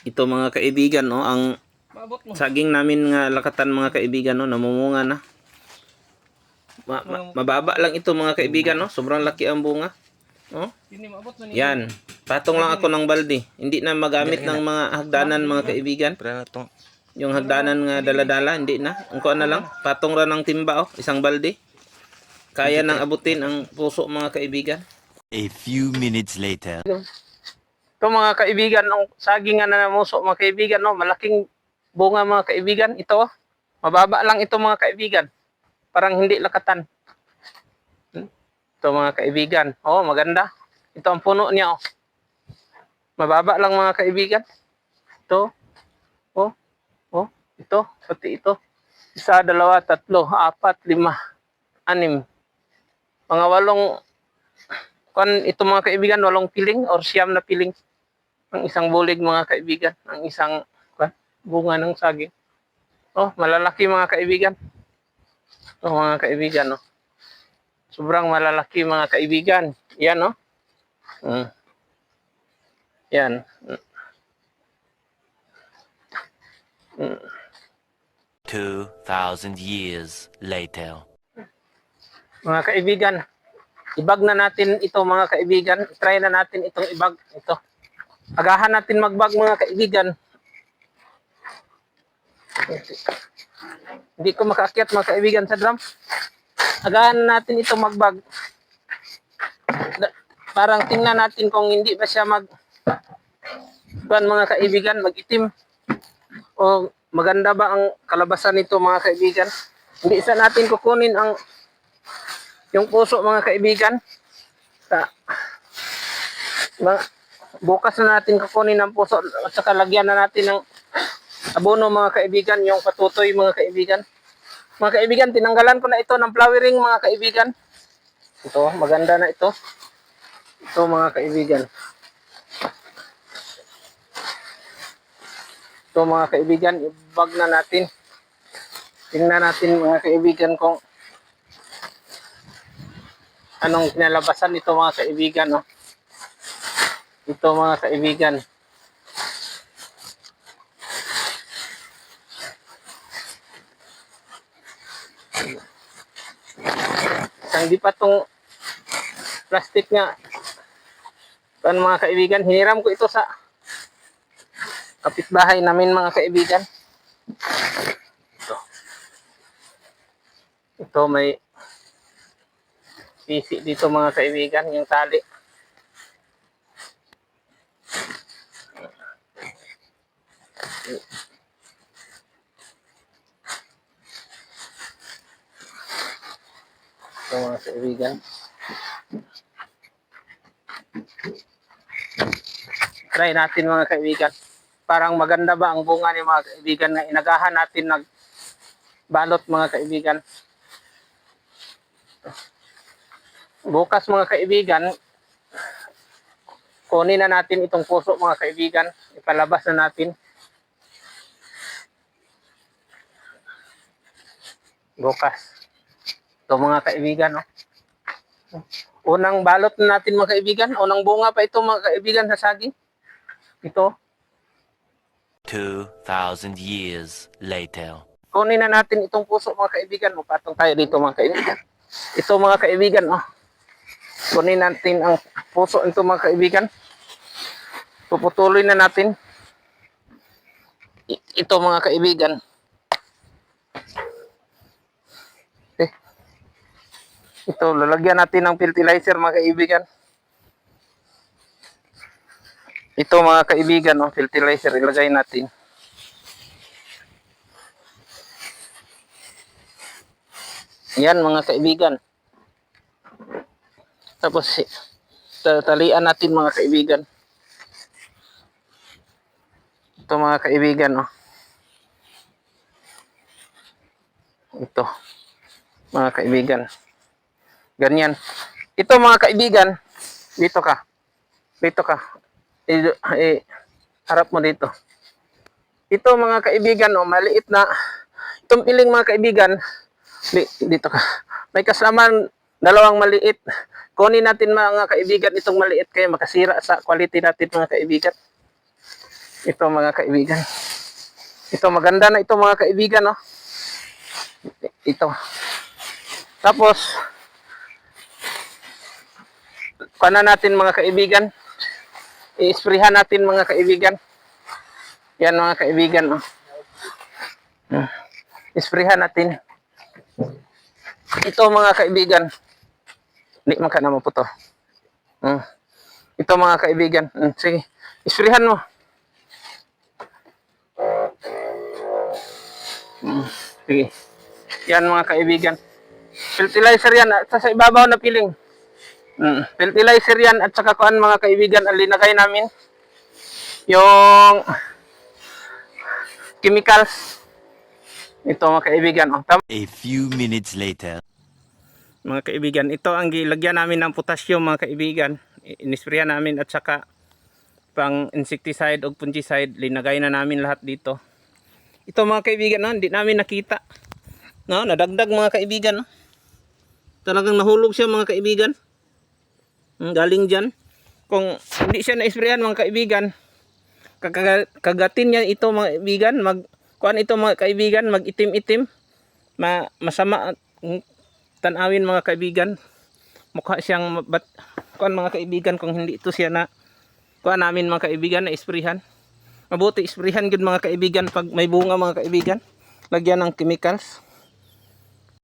Ito mga kaibigan, no, ang Maabot mo. saging namin nga lakatan mga kaibigan, no, namumunga na. Mababa lang ito mga kaibigan, no. Sobrang laki ang bunga. No? Hindi maabot na niya. Yan. Patong lang ako ng balde. Hindi na magamit ng mga hagdanan mga kaibigan. Yung hagdanan nga dala-dala, hindi na. Ang kuha na lang. Patong ra ng timba, oh. Isang balde. Kaya nang abutin ang puso mga kaibigan. A few minutes later. Ito mga kaibigan, ang saging nga na namuso mga kaibigan, no? Malaking bunga mga kaibigan. Ito, oh. Mababa lang ito mga kaibigan. Parang hindi lakatan. Ito mga kaibigan. Oh, maganda. Ito ang puno niya, oh. Mababa lang mga kaibigan. Ito. Oh. Oh, ito, pati ito. 1, 2, 3, 4, 5, 6. Mga 8 ito mga kaibigan, 8 piling or 9 na piling. Ang isang bulig mga kaibigan, ang isang bunga ng saging. Oh, malalaki mga kaibigan. Oh, mga kaibigan, no. Sobrang malalaki mga kaibigan. Yan, no. Yan. 2,000 years later. Mga kaibigan, ibag na natin ito mga kaibigan. Try na natin itong ibag. Ito. Agahan natin magbag mga kaibigan. Hindi ko makaakyat mga kaibigan sa drum. Agahan natin itong magbag. Parang tingnan natin kung hindi ba siya mga kaibigan, mag-itim. O maganda ba ang kalabasan nito mga kaibigan? Hindi sa natin kukunin yung puso mga kaibigan. Bukas na natin kukunin ang puso at saka lagyan na natin ng abono mga kaibigan, yung patutoy mga kaibigan. Mga kaibigan, tinanggalan ko na ito ng flowering mga kaibigan. Ito, maganda na ito. Ito mga kaibigan. Ito mga kaibigan, ibag na natin. Tingnan natin mga kaibigan kung anong kinalabasan nito mga kaibigan, no? Ito mga kaibigan. Hindi pa tong plastic nga. Ito mga kaibigan, hiniram ko ito sa kapitbahay namin mga kaibigan. Ito may pisi dito mga kaibigan, yung tali. Ito mga kaibigan. Try natin mga kaibigan. Parang maganda ba ang bunga ni mga kaibigan na inagahan natin nagbalot mga kaibigan. Bukas mga kaibigan, kunin na natin itong puso mga kaibigan. Ipalabas na natin. Bukas. Ito mga kaibigan, no? Unang balot na natin mga kaibigan. Unang bunga pa ito mga kaibigan sa saging. Ito. 2,000 years later. Kunin na natin itong puso mga kaibigan. Magpatong tayo dito mga kaibigan. Ito mga kaibigan, oh. Kunin natin ang puso ito mga kaibigan. Puputuloy na natin. Ito mga kaibigan. Ito, lalagyan natin ng fertilizer mga kaibigan. Ito mga kaibigan, oh, fertilizer ilagay natin. Yan mga kaibigan. Tapos tatalian natin mga kaibigan. Ito mga kaibigan, oh. Ito mga kaibigan. Ganyan. Ito mga kaibigan, dito ka. Dito ka. Harap mo dito. Ito mga kaibigan, oh, maliit na. Itong piling mga kaibigan, dito ka. May kasama dalawang maliit. Kunin natin mga kaibigan itong maliit kaya makasira sa quality natin mga kaibigan. Ito mga kaibigan. Ito maganda na ito mga kaibigan, no? Ito. Tapos, kuha natin mga kaibigan. I-sprayhan natin mga kaibigan. Yan mga kaibigan, no? I-sprayhan natin. Ito mga kaibigan. Hindi man ka na maputo. Ito mga kaibigan. Sige, isprayhan mo. Sige. Yan mga kaibigan. Fertilizer yan at sa ibabaw na piling. Fertilizer yan at saka kuan mga kaibigan ang linagay namin. Yung chemicals. Ito mga kaibigan. A few minutes later. Mga kaibigan, ito ang gilagyan namin ng potassium mga kaibigan. Inisprayan namin at saka pang insecticide o fungicide, linagay na namin lahat dito. Ito mga kaibigan, no, hindi namin nakita. No, nadagdag mga kaibigan. No? Talagang nahulog siya mga kaibigan. Galing dyan. Kung hindi siya na-sprayan mga kaibigan, kagatin niya ito mga kaibigan, kuan ito mga kaibigan, mag-itim-itim. Masama tanawin mga kaibigan. Mukha siyang kuan mga kaibigan kung hindi ito siya na kuan namin mga kaibigan na isprihan. Mabuti isprihan gud mga kaibigan pag may bunga mga kaibigan. Lagyan ng chemicals.